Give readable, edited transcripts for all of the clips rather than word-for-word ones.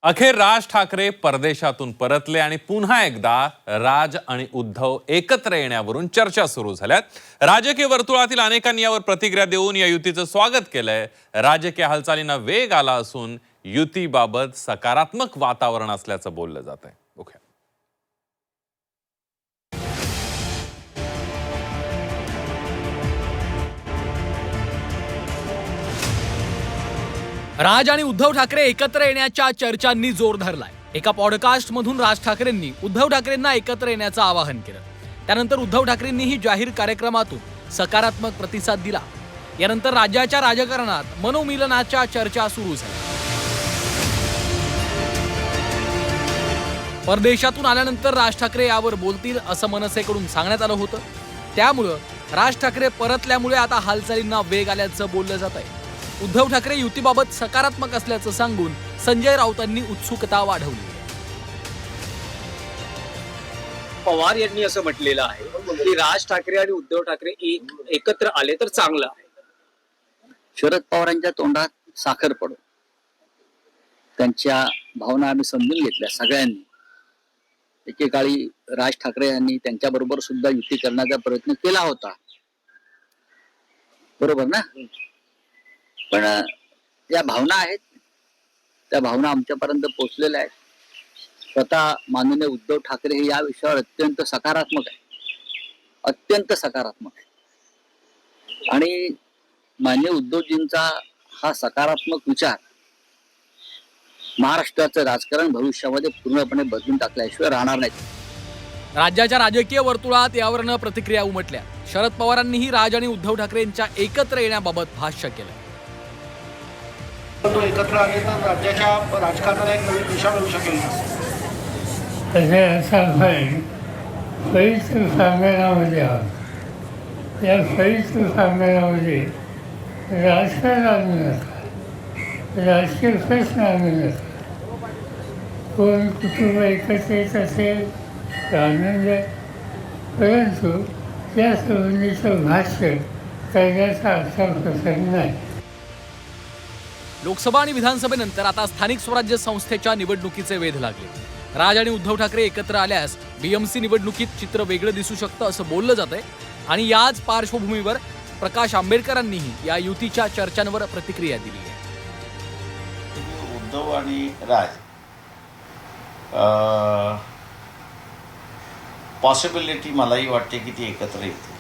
अखेर राज ठाकरे परदेशातून परतले आणि पुन्हा एकदा राज आणि उद्धव एकत्र येण्यावरून चर्चा सुरू झाल्यात। राजकीय वर्तुळातील अनेकांनी यावर प्रतिक्रिया देऊन या युतीचं स्वागत केलंय। राजकीय हालचालींना वेग आला असून युतीबाबत सकारात्मक वातावरण असल्याचं बोललं जात आहे। राज आणि उद्धव ठाकरे एकत्र येण्याच्या चर्चांनी जोर धरलाय। एका पॉडकास्ट मधून राज ठाकरेंनी उद्धव ठाकरेंना एकत्र येण्याचं आवाहन केलं। त्यानंतर उद्धव ठाकरेंनीही जाहीर कार्यक्रमातून सकारात्मक प्रतिसाद दिला। यानंतर राज्याच्या राजकारणात मनोमिलनाच्या चर्चा सुरू झाल्या। परदेशातून आल्यानंतर राज ठाकरे यावर बोलतील असं मनसेकडून सांगण्यात आलं होतं। त्यामुळे राज ठाकरे परतल्यामुळे आता हालचालींना वेग आल्याचं बोललं जात आहे। उद्धव ठाकरे युतीबाबत सकारात्मक असल्याचं सांगून संजय राऊतांनी उत्सुकता वाढवली। पवार यांनी असं म्हटलेलं आहे की राज ठाकरे आणि उद्धव ठाकरे एकत्र आले तर चांगलं आहे। शरद पवारांच्या तोंडात साखर पडो, त्यांच्या भावना आम्ही समजून घेतल्या सगळ्यांनी। एकेकाळी राज ठाकरे यांनी त्यांच्या बरोबर सुद्धा युती करण्याचा प्रयत्न केला होता, बरोबर ना? पण या भावना आहेत, त्या भावना आमच्यापर्यंत पोहोचलेल्या आहेत। स्वतः माननीय उद्धव ठाकरे हे या विषयावर अत्यंत सकारात्मक आहे, अत्यंत सकारात्मक आहे। आणि माननीय उद्धवजींचा हा सकारात्मक विचार महाराष्ट्राचं राजकारण भविष्यामध्ये पूर्णपणे बदलून टाकल्याशिवाय राहणार नाही। राज्याच्या राजकीय वर्तुळात यावरनं प्रतिक्रिया उमटल्या। शरद पवारांनीही राज आणि उद्धव ठाकरेंच्या एकत्र येण्याबाबत भाष्य केलं। तो एकत्र आले तर राज्याच्या राजकारणाला एक नवीन दिशा मिळू शकेल। तसे असं सविस्तर संमेलनामध्ये आहोत। या सविस्तर संमेलनामध्ये राजकारण आणू नका, राजकीय प्रश्न आणू नका। कोण कुटुंब एकत्र येत असेल तर आनंद आहे, परंतु त्या संबंधीचं भाष्य करण्याचा असा प्रसंग नाही। लोकसभा आणि विधानसभेनंतर आता स्थानिक स्वराज्य संस्थेच्या निवडणुकीचे वेध लागले। राज आणि उद्धव ठाकरे एकत्र आल्यास बीएमसी निवडणुकीत चित्र वेगळं दिसू शकतं असं बोललं जातंय। आणि याच पार्श्वभूमीवर प्रकाश आंबेडकरांनीही या युतीच्या चर्चांवर प्रतिक्रिया दिली आहे। उद्धव आणि राज पॉसिबिलिटी मलाही वाटते की ती एकत्र येतील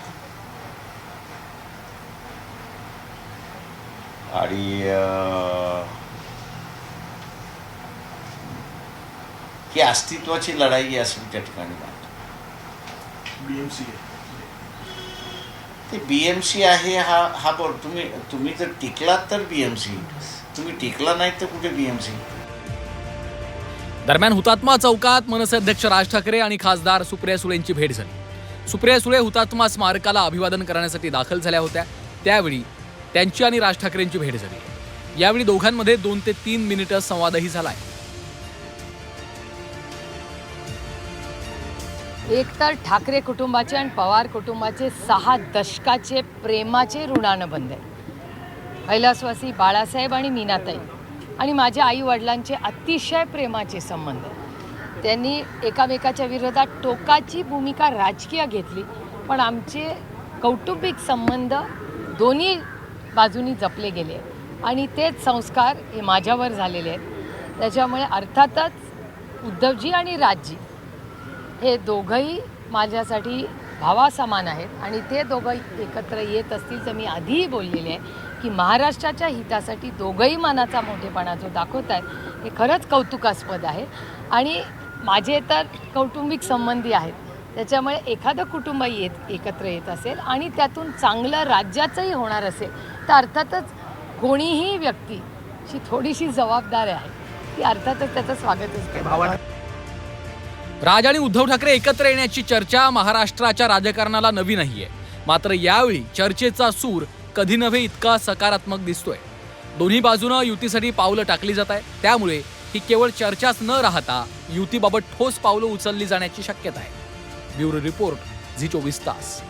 आणि ही अस्तित्वाची लढाई असेल त्या ठिकाणी बीएमसी ते बीएमसी आहे। हा तुम्ही जर टिकलात तर बीएमसी, तुम्ही टिकला नाही तर कुठे बीएमसी। दरम्यान हुतात्मा चौकात मनसे अध्यक्ष राज ठाकरे आणि खासदार सुप्रिया सुळेंची भेट झाली। सुप्रिया सुळे हुतात्मा स्मारकाला अभिवादन करण्यासाठी दाखल झाल्या होत्या। त्यावेळी त्यांची आणि राज ठाकरेंची भेट झाली। यावेळी दोघांमध्ये 2 ते 3 मिनिटं संवादही झालाय। एकतर ठाकरे कुटुंबाचे आणि पवार कुटुंबाचे 6 दशकाचे प्रेमाचे ऋणानुबंध आहे। कैलासवासी बाळासाहेब आणि मीनाताई आणि माझ्या आई वडिलांचे अतिशय प्रेमाचे संबंध। त्यांनी एकामेकाच्या विरोधात टोकाची भूमिका राजकीय घेतली, पण आमचे कौटुंबिक संबंध दोन्ही बाजूनी जपले गेले आणि तेच संस्कार हे माझ्यावर झालेले आहेत। त्याच्यामुळे अर्थातच उद्धवजी आणि राजजी हे दोघंही माझ्यासाठी भावासमान आहेत आणि ते दोघं एकत्र येत असतील तर मी आधीही बोललेले आहे की महाराष्ट्राच्या हितासाठी दोघंही मनाचा मोठेपणा जो दाखवत आहेत हे खरंच कौतुकास्पद आहे। आणि माझे तर कौटुंबिक संबंधी आहेत, त्याच्यामुळे एखादं कुटुंब एकत्र येत असेल आणि त्यातून चांगलं राज्याचंही होणार असेल तर अर्थातच कोणीही व्यक्ती जी थोडीशी जबाबदार आहे ती अर्थातच त्याचं स्वागतच करते। राज आणि उद्धव ठाकरे एकत्र येण्याची चर्चा महाराष्ट्राच्या राजकारणाला नवी नाहीये, मात्र यावेळी चर्चेचा सूर कधी नव्हे इतका सकारात्मक दिसतोय। दोन्ही बाजूनं युतीसाठी पावलं टाकली जात आहे। त्यामुळे ही केवळ चर्चाच न राहता युतीबाबत ठोस पावलं उचलली जाण्याची शक्यता आहे। ब्युरो रिपोर्ट, झी 24 तास।